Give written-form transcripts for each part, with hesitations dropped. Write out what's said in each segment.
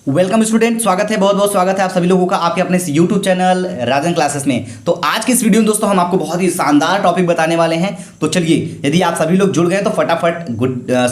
Welcome student, स्वागत है, बहुत बहुत स्वागत है आप सभी लोगों का आपके अपने यूट्यूब चैनल राजन क्लासेस में। तो आज की इस वीडियो में दोस्तों हम आपको बहुत ही शानदार टॉपिक बताने वाले हैं। तो चलिए, यदि आप सभी लोग जुड़ गए तो फटाफट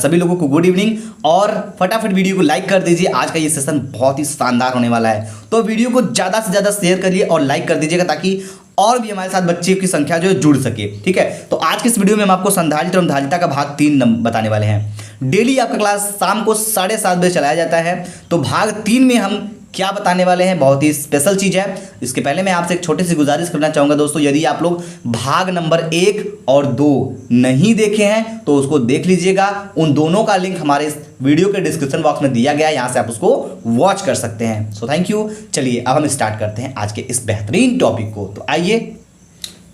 सभी लोगों को गुड इवनिंग और फटाफट वीडियो को लाइक कर दीजिए। आज का ये सेशन बहुत ही शानदार होने वाला है, तो वीडियो को ज़्यादा से ज़्यादा शेयर करिए और लाइक कर दीजिएगा ताकि और भी हमारे साथ बच्चे की संख्या जो है जुड़ सके। ठीक है, तो आज की इस वीडियो में हम आपको संधारित्र एवं धारिता का भाग 3 बताने वाले हैं। डेली आपका क्लास शाम को 7:30 बजे चलाया जाता है, तो भाग 3 में हम क्या बताने वाले हैं, बहुत ही स्पेशल चीज़ है। इसके पहले मैं आपसे एक छोटी सी गुजारिश करना चाहूँगा दोस्तों, यदि आप लोग भाग नंबर 1 और 2 नहीं देखे हैं तो उसको देख लीजिएगा। उन दोनों का लिंक हमारे इस वीडियो के डिस्क्रिप्शन बॉक्स में दिया गया है, यहाँ से आप उसको वॉच कर सकते हैं। So thank you. चलिए अब हम स्टार्ट करते हैं आज के इस बेहतरीन टॉपिक को। तो आइए,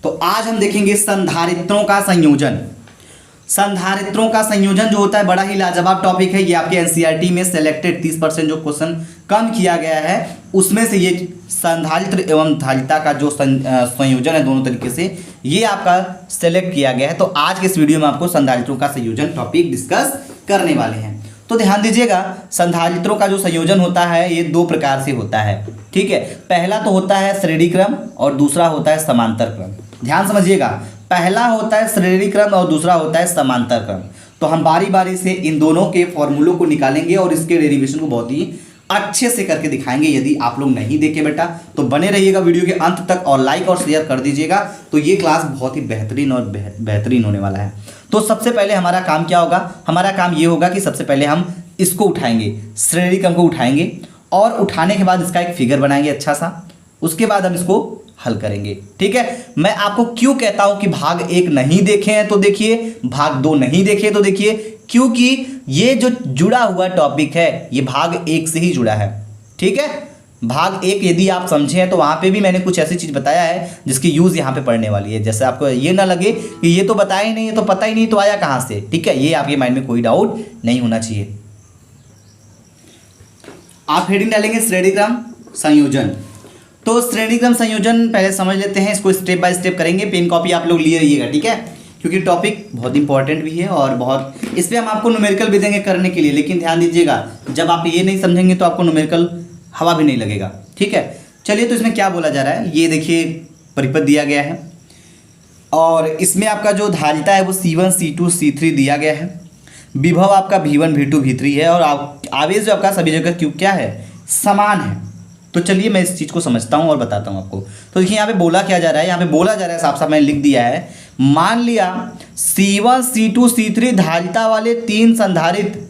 तो आज हम देखेंगे संधारित्रों का संयोजन। संधारित्रों का संयोजन जो होता है बड़ा ही लाजवाब टॉपिक है। ये आपके एनसीईआरटी में सेलेक्टेड 30% जो क्वेश्चन कम किया गया है उसमें से ये संधारित्र एवं धारिता का जो संयोजन है दोनों तरीके से ये आपका सेलेक्ट किया गया है। तो आज के इस वीडियो में आपको संधारित्रों का संयोजन टॉपिक डिस्कस करने वाले हैं। तो ध्यान दीजिएगा, संधारित्रों का जो संयोजन होता है ये 2 प्रकार से होता है। ठीक है, पहला तो होता है श्रेणी क्रम और दूसरा होता है समांतर क्रम। ध्यान समझिएगा, पहला होता है श्रेणी क्रम और दूसरा होता है समांतर क्रम। तो हम बारी बारी से इन दोनों के फॉर्मूलों को निकालेंगे और इसके डेरिवेशन को बहुत ही अच्छे से करके दिखाएंगे। यदि आप लोग नहीं देखे बेटा तो बने रहिएगा वीडियो के अंत तक और लाइक और शेयर कर दीजिएगा। तो ये क्लास बहुत ही बेहतरीन और बेहतरीन होने वाला है। तो सबसे पहले हमारा काम क्या होगा, हमारा काम ये होगा कि सबसे पहले हम इसको उठाएंगे, श्रेणी क्रम को उठाएंगे और उठाने के बाद इसका एक फिगर बनाएंगे अच्छा सा। उसके बाद हम इसको हल करेंगे। ठीक है, मैं आपको क्यों कहता हूं कि भाग 1 नहीं देखे हैं तो देखिए, भाग 2 नहीं देखे तो देखिए, क्योंकि ये जो जुड़ा हुआ टॉपिक है ये भाग 1 से ही जुड़ा है। ठीक है, भाग 1 यदि आप समझे हैं तो वहां पे भी मैंने कुछ ऐसी चीज बताया है जिसकी यूज यहाँ पे पढ़ने वाली है। जैसे आपको ये ना लगे कि ये तो बताया ही नहीं, ये तो पता ही नहीं, तो आया कहां से। ठीक है, ये आपके माइंड में कोई डाउट नहीं होना चाहिए। आप हेडिंग डालेंगे श्रेणी क्रम संयोजन। तो श्रेणी क्रम संयोजन पहले समझ लेते हैं, इसको स्टेप बाय स्टेप करेंगे। पेन कॉपी आप लोग लिए रहिएगा, ठीक है, क्योंकि टॉपिक बहुत इंपॉर्टेंट भी है और बहुत इस पर हम आपको न्यूमेरिकल भी देंगे करने के लिए। लेकिन ध्यान दीजिएगा, जब आप ये नहीं समझेंगे तो आपको न्यूमेरिकल हवा भी नहीं लगेगा। ठीक है, चलिए, तो इसमें क्या बोला जा रहा है ये देखिए, परिपथ दिया गया है और इसमें आपका जो धारिता है वो C1 C2 C3 दिया गया है। विभव आपका V1 V2 V3 है और आवेश जो आपका सभी जगह क्यों क्या है, समान है। तो चलिए मैं इस चीज़ को समझता हूँ और बताता हूँ आपको। तो देखिए यहाँ पे बोला क्या जा रहा है, यहाँ पे बोला जा रहा है, साफ साफ मैंने लिख दिया है। मान लिया C1 C2 C3 धारिता वाले 3 संधारित्र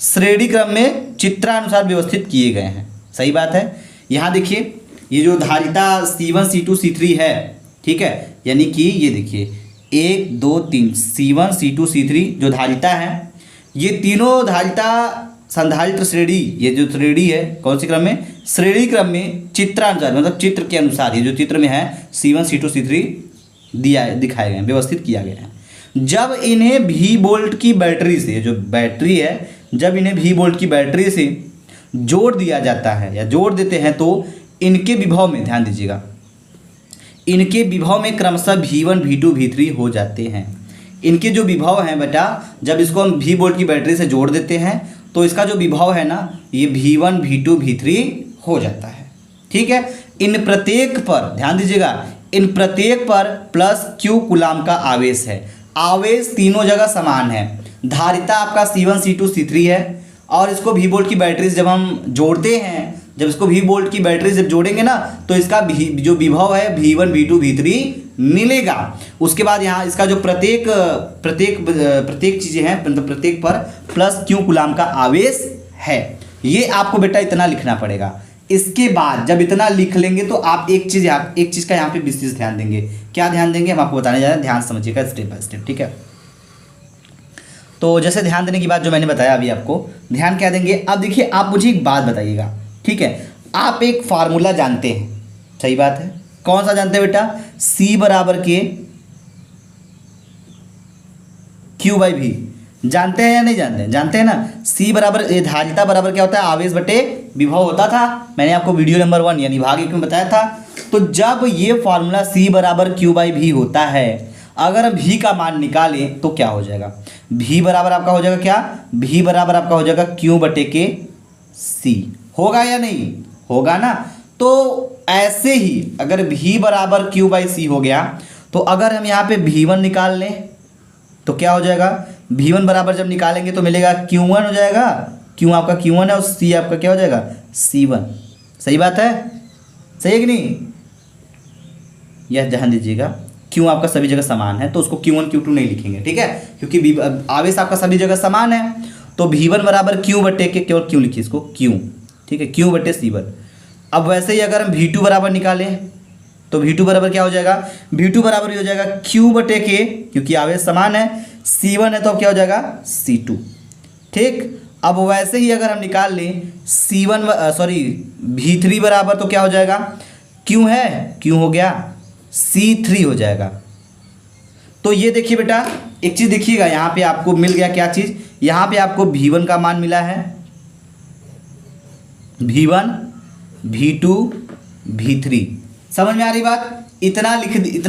श्रेणी क्रम में चित्रानुसार व्यवस्थित किए गए हैं। सही बात है। यहाँ देखिए, ये जो धारिता C1 C2 C3 है, ठीक है, यानी कि ये देखिए 1 2 3 C1 C2 C3 जो धारिता है, ये तीनों धारिता संधारित्र श्रेणी, ये जो श्रेणी है कौन सी क्रम में, श्रेणी क्रम में चित्रानुसार, मतलब चित्र के अनुसार, ये जो चित्र में है C1 C2 C3 दिया है, दिखाए गए हैं, व्यवस्थित किया गया है। जब इन्हें V वोल्ट की बैटरी से, जो बैटरी है, जब इन्हें V वोल्ट की बैटरी से जोड़ दिया जाता है या जोड़ देते हैं तो इनके विभव में, ध्यान दीजिएगा, इनके विभव में क्रमशः V1 V2 V3 हो जाते हैं। इनके जो विभव हैं बेटा, जब इसको हम V वोल्ट की बैटरी से जोड़ देते हैं तो इसका जो विभव है ना ये V1 V2 V3 हो जाता है। ठीक है, इन प्रत्येक पर ध्यान दीजिएगा, इन प्रत्येक पर प्लस Q कूलाम का आवेश है। आवेश तीनों जगह समान है। धारिता आपका C1 C2 C3 है और इसको V वोल्ट की बैटरी से जब हम जोड़ते हैं, जब इसको V वोल्ट की बैटरी से जोड़ेंगे ना तो इसका जो विभव है V1 V2 V3 मिलेगा। उसके बाद यहाँ इसका जो प्रत्येक चीज़ें हैं, मतलब प्रत्येक पर प्लस Q कूलाम का आवेश है। ये आपको बेटा इतना लिखना पड़ेगा। इसके बाद जब इतना लिख लेंगे तो आप एक चीज़ का यहाँ पे विशेष ध्यान देंगे। क्या ध्यान देंगे हम आपको बताने जा रहे हैं, ध्यान समझिएगा स्टेप बाय स्टेप। ठीक है, तो जैसे ध्यान देने की बात जो मैंने बताया अभी आपको, ध्यान क्या देंगे। अब देखिए, आप मुझे एक बात बताइएगा, ठीक है, आप एक फार्मूला जानते हैं, सही बात है, कौन सा जानते हैं बेटा, C बराबर के Q/V जानते हैं या नहीं जानते हैं, जानते हैं ना। C बराबर, ये धारिता बराबर क्या होता है, आवेश बटे विभव होता था, मैंने आपको वीडियो नंबर 1 यानी भाग 1 में बताया था। तो जब ये फार्मूला C बराबर Q/V होता है, अगर हम V का मान निकालें तो क्या हो जाएगा, V बराबर आपका हो जाएगा क्या, V बराबर आपका हो जाएगा Q/C। होगा या नहीं, होगा ना। तो ऐसे ही अगर V बराबर Q बाई सी हो गया, तो अगर हम यहाँ पे V1 निकाल लें तो क्या हो जाएगा, V1 बराबर जब निकालेंगे तो मिलेगा Q1 हो जाएगा, Q आपका Q1 है और C आपका क्या हो जाएगा C1। सही बात है, सही है कि नहीं? यह ध्यान दीजिएगा, Q आपका सभी जगह समान है तो उसको Q1 Q2 नहीं लिखेंगे, ठीक है, क्योंकि आवेश आपका सभी जगह समान है। तो V1 बराबर Q बटे के केवल Q लिखिए इसको Q, ठीक है, Q बटे C1। अब वैसे ही अगर हम V2 बराबर निकालें तो V2 बराबर क्या हो जाएगा, V2 बराबर ही हो जाएगा Q बटे के, क्योंकि आवेश समान है, C1 है तो अब क्या हो जाएगा C2, ठीक। अब वैसे ही अगर हम निकाल लें V3 बराबर तो क्या हो जाएगा, Q है, Q हो गया, C3 हो जाएगा। तो ये देखिए बेटा, एक चीज़ देखिएगा, यहाँ पे आपको मिल गया क्या चीज़, यहाँ पे आपको V1 का मान मिला है, V1, V2, V3। समझ में आ रही बात? इतना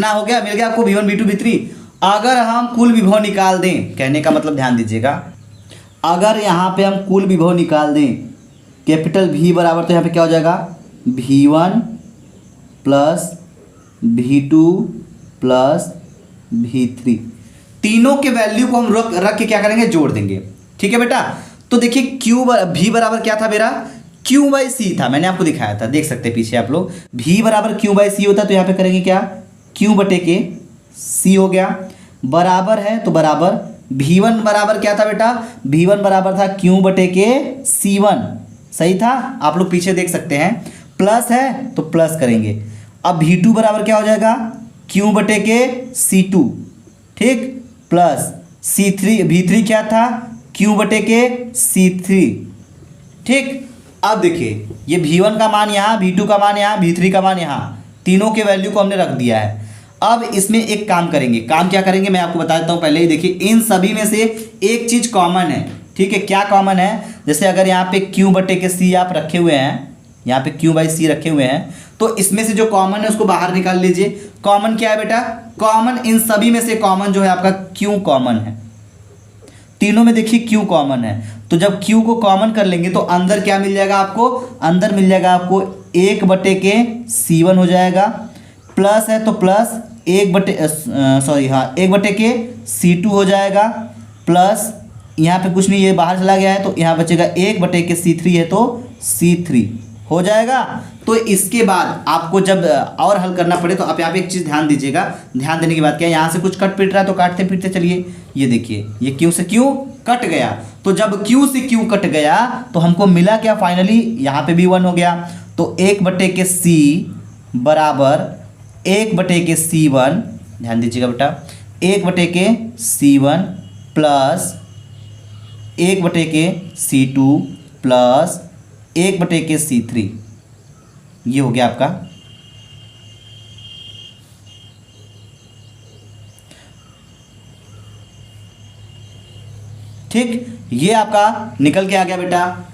हो गया, मिल गया आपको V1, V2, V3। अगर हम कुल विभव निकाल दें, कहने का मतलब ध्यान दीजिएगा, अगर यहाँ पे हम कुल विभव निकाल दें, कैपिटल V बराबर तो यहाँ पे क्या हो जाएगा V1 plus V2 plus V3, तीनों के वैल्यू को हम रख के क्या करेंगे, जोड़ देंगे, ठीक है बेटा। तो देखिए V बराबर क्या था मेरा, Q बाई सी था, मैंने आपको दिखाया था, देख सकते हैं पीछे आप लोग। V बराबर Q बाई सी होता तो यहाँ पे करेंगे क्या, Q बटे के C हो गया, बराबर है तो बराबर V1 बराबर क्या था बेटा, V1 बराबर था Q बटे के C1, सही था, आप लोग पीछे देख सकते हैं, प्लस है तो प्लस करेंगे। अब V2 बराबर क्या हो जाएगा, Q बटे के C2, ठीक, प्लस V3 क्या था, Q बटे के C3, ठीक। अब देखिए ये V1 का मान यहाँ, V2 का मान यहाँ, V3 का मान यहाँ, तीनों के वैल्यू को हमने रख दिया है। अब इसमें एक काम करेंगे, काम क्या करेंगे मैं आपको बता देता हूँ पहले ही। देखिए इन सभी में से एक चीज़ कॉमन है, ठीक है, क्या कॉमन है, जैसे अगर यहाँ पे Q बटे के C आप रखे हुए हैं, यहाँ पे Q बाई C रखे हुए हैं, तो इसमें से जो कॉमन है उसको बाहर निकाल लीजिए। कॉमन क्या है बेटा, कॉमन इन सभी में से कॉमन जो है आपका Q कॉमन है, तीनों में देखिए Q कॉमन है। तो जब Q को कॉमन कर लेंगे तो अंदर क्या मिल जाएगा आपको, अंदर मिल जाएगा आपको 1 बटे के C1 हो जाएगा, प्लस है तो प्लस 1 बटे के C2 हो जाएगा, प्लस यहाँ पे कुछ नहीं, ये बाहर चला गया है तो यहाँ बचेगा 1 बटे के C3 है तो C3 हो जाएगा। तो इसके बाद आपको जब और हल करना पड़े तो आप यहाँ पे एक चीज़ ध्यान दीजिएगा, ध्यान देने की बात क्या है, यहाँ से कुछ कट पिट रहा है तो काटते फिरते चलिए, ये देखिए ये Q से Q कट गया, तो जब Q से Q कट गया तो हमको मिला क्या, फाइनली यहाँ पे भी 1 हो गया, तो 1 बटे के C बराबर 1 बटे के C1, ध्यान दीजिएगा बेटा, 1 बटे के C1 प्लस 1 बटे के C2 प्लस 1 बटे के C3, ये हो गया आपका। ठीक, ये आपका निकल के आ गया बेटा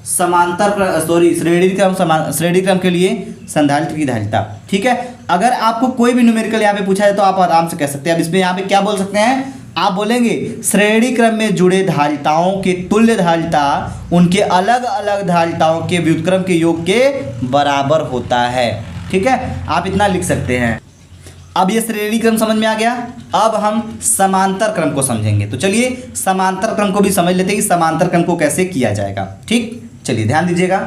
श्रेणी क्रम के लिए संधारित्र की धारिता, ठीक है। अगर आपको कोई भी न्यूमेरिकल यहाँ पे पूछा है तो आप आराम से कह सकते हैं। अब इसमें यहाँ पे क्या बोल सकते हैं, आप बोलेंगे श्रेणी क्रम में जुड़े धारिताओं के तुल्य धारिता उनके अलग अलग धारिताओं के व्युत्क्रम के योग के बराबर होता है, ठीक है, आप इतना लिख सकते हैं। अब ये श्रेणी क्रम समझ में आ गया, अब हम समांतर क्रम को समझेंगे। तो चलिए समांतर क्रम को भी समझ लेते हैं कि समांतर क्रम को कैसे किया जाएगा, ठीक। चलिए ध्यान दीजिएगा,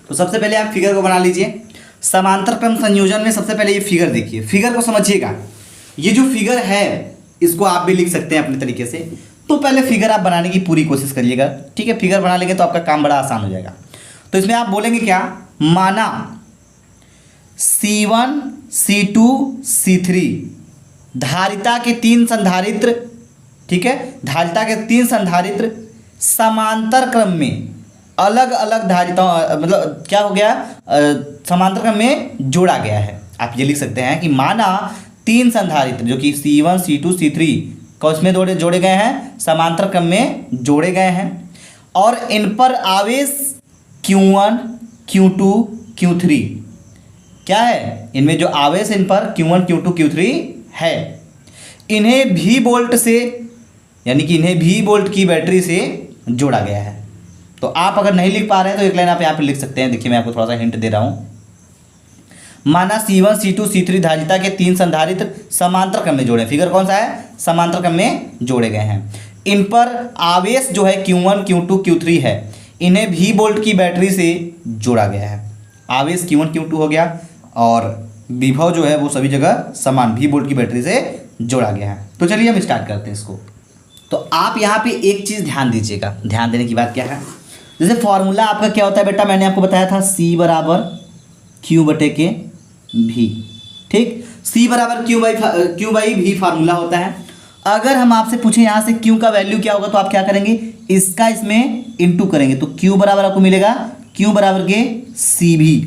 तो सबसे पहले आप फिगर को बना लीजिए। समांतर क्रम संयोजन में सबसे पहले ये फिगर देखिए, फिगर को समझिएगा। ये जो फिगर है इसको आप भी लिख सकते हैं अपने तरीके से, तो पहले फिगर आप बनाने की पूरी कोशिश करिएगा, ठीक है। फिगर बना लेंगे तो आपका काम बड़ा आसान हो जाएगा। तो इसमें आप बोलेंगे क्या, माना C1 C2 C3 धारिता के 3 संधारित्र, ठीक है, धारिता के 3 संधारित्र समांतर क्रम में अलग अलग धारिताओं, मतलब क्या हो गया, समांतर क्रम में जोड़ा गया है। आप ये लिख सकते हैं कि माना 3 संधारित्र जो कि C1 C2 C3 उसमें जोड़े गए हैं, समांतर क्रम में जोड़े गए हैं, और इन पर आवेश Q1 Q2 Q3 क्या है, इनमें जो आवेश इन पर Q1 Q2 Q3 है, इन्हें V वोल्ट से, यानी कि इन्हें V वोल्ट की बैटरी से जोड़ा गया है, तो आप अगर नहीं लिख पा रहे हैं तो एक लाइन आप यहाँ पे लिख सकते हैं। देखिए मैं आपको थोड़ा सा हिंट दे रहा हूँ। माना C1 C2 C3 धारिता के 3 संधारित्र समांतर क्रम में जोड़े। फिगर कौन सा है? समांतर क्रम में जोड़े गए हैं। इन पर आवेश जो है Q1 Q2 Q3 है, इन्हें V वोल्ट की बैटरी से जोड़ा गया है। आवेश Q1 Q2 हो गया और विभव जो है वो सभी जगह समान V वोल्ट की बैटरी से जोड़ा गया है। तो चलिए हम स्टार्ट करते हैं इसको। तो आप यहाँ पे एक चीज़ ध्यान दीजिएगा। ध्यान देने की बात क्या है, जैसे फॉर्मूला आपका क्या होता है बेटा, मैंने आपको बताया था C बराबर Q बटे के V। ठीक, C बराबर Q बाई V फार्मूला होता है। अगर हम आपसे पूछें यहाँ से Q का वैल्यू क्या होगा तो आप क्या करेंगे, इसका इसमें इंटू करेंगे तो Q बराबर आपको मिलेगा Q बराबर के CV।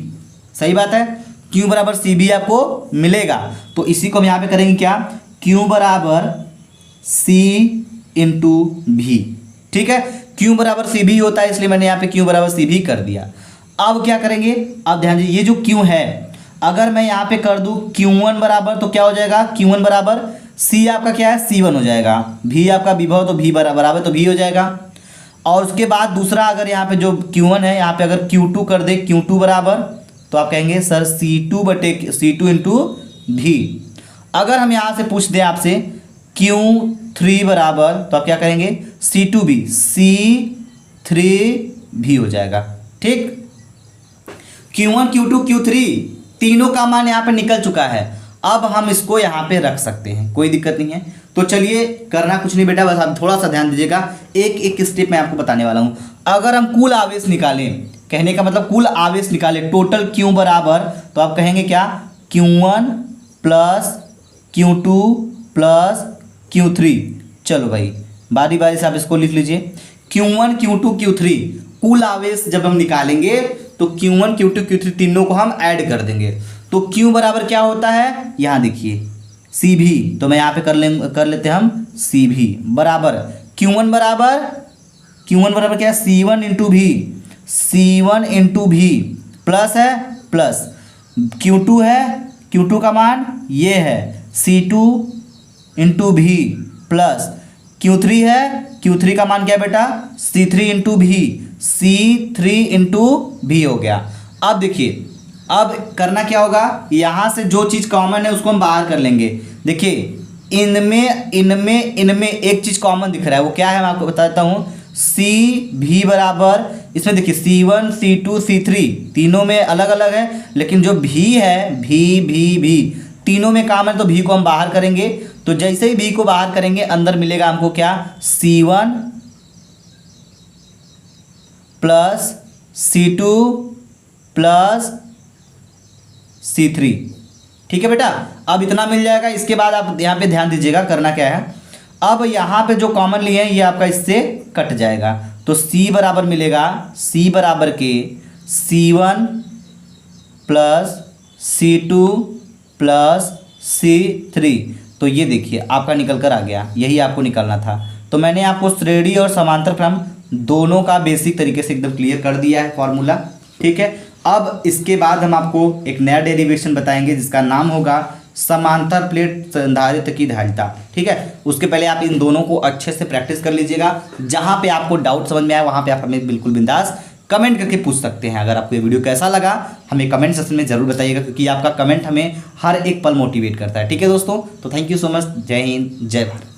सही बात है, Q बराबर CV आपको मिलेगा। तो इसी को हम यहाँ पे करेंगे क्या, Q बराबर C इंटू V। ठीक है, Q बराबर CV होता है इसलिए मैंने यहाँ पे Q बराबर CV कर दिया। अब क्या करेंगे, अब ध्यान दीजिए, ये जो Q है अगर मैं यहाँ पे कर दूँ Q1 बराबर तो क्या हो जाएगा, Q1 बराबर C आपका क्या है C1 हो जाएगा, V आपका विभव तो V बराबर तो V हो जाएगा। और उसके बाद दूसरा अगर यहाँ पे जो Q1 है यहाँ पे अगर Q2 कर दे Q2 बराबर तो आप कहेंगे सर C2 इंटू V। अगर हम यहाँ से पूछ दें आपसे Q3 बराबर तो आप क्या करेंगे C2V, C3V हो जाएगा। ठीक, Q1 Q2 Q3 तीनों का मान यहाँ पे निकल चुका है। अब हम इसको यहाँ पे रख सकते हैं, कोई दिक्कत नहीं है। तो चलिए करना कुछ नहीं बेटा, बस आप थोड़ा सा ध्यान दीजिएगा। एक एक स्टेप मैं आपको बताने वाला हूँ। अगर हम कुल आवेश निकालें, कहने का मतलब कुल आवेश निकालें टोटल Q बराबर तो आप कहेंगे क्या, Q1 plus Q2 plus Q3। चलो भाई बारी बारी से आप इसको लिख लीजिए। Q1 Q2 Q3 कुल आवेश जब हम निकालेंगे तो Q1 Q2 Q3 तीनों को हम ऐड कर देंगे तो Q बराबर क्या होता है, यहाँ देखिए CV। तो मैं यहाँ पे कर लेते हैं हम CV बराबर Q1 बराबर क्या है C1 into V, C1 into V plus है प्लस Q2 है, Q2 का मान ये है C2 into V plus Q3 है, Q3 का मान क्या है बेटा C3 into V, C3 into V हो गया। अब देखिए अब करना क्या होगा, यहाँ से जो चीज़ कॉमन है उसको हम बाहर कर लेंगे। देखिए इनमें एक चीज़ कॉमन दिख रहा है, वो क्या है मैं आपको बताता हूँ। CV बराबर इसमें देखिए C1 C2 C3 तीनों में अलग अलग है, लेकिन जो V है V तीनों में कॉमन है तो V को हम बाहर करेंगे। तो जैसे ही V को बाहर करेंगे अंदर मिलेगा हमको क्या, C1 plus C2 plus C3। ठीक है बेटा, अब इतना मिल जाएगा। इसके बाद आप यहाँ पे ध्यान दीजिएगा करना क्या है, अब यहाँ पे जो कॉमन लिए हैं ये आपका इससे कट जाएगा तो C बराबर मिलेगा C बराबर के C1 plus C2 plus C3। तो ये देखिए आपका निकल कर आ गया, यही आपको निकालना था। तो मैंने आपको श्रेणी और समांतर क्रम दोनों का बेसिक तरीके से एकदम क्लियर कर दिया है फॉर्मूला। ठीक है, अब इसके बाद हम आपको एक नया डेरिवेशन बताएंगे जिसका नाम होगा समांतर प्लेट संधारित्र की धारिता। ठीक है, उसके पहले आप इन दोनों को अच्छे से प्रैक्टिस कर लीजिएगा। जहाँ पे आपको डाउट समझ में आया वहाँ पे आप हमें बिल्कुल बिंदास कमेंट करके पूछ सकते हैं। अगर आपको ये वीडियो कैसा लगा हमें कमेंट सेक्शन में जरूर बताइएगा, क्योंकि आपका कमेंट हमें हर एक पल मोटिवेट करता है। ठीक है दोस्तों, तो थैंक यू सो मच। जय हिंद, जय भारत।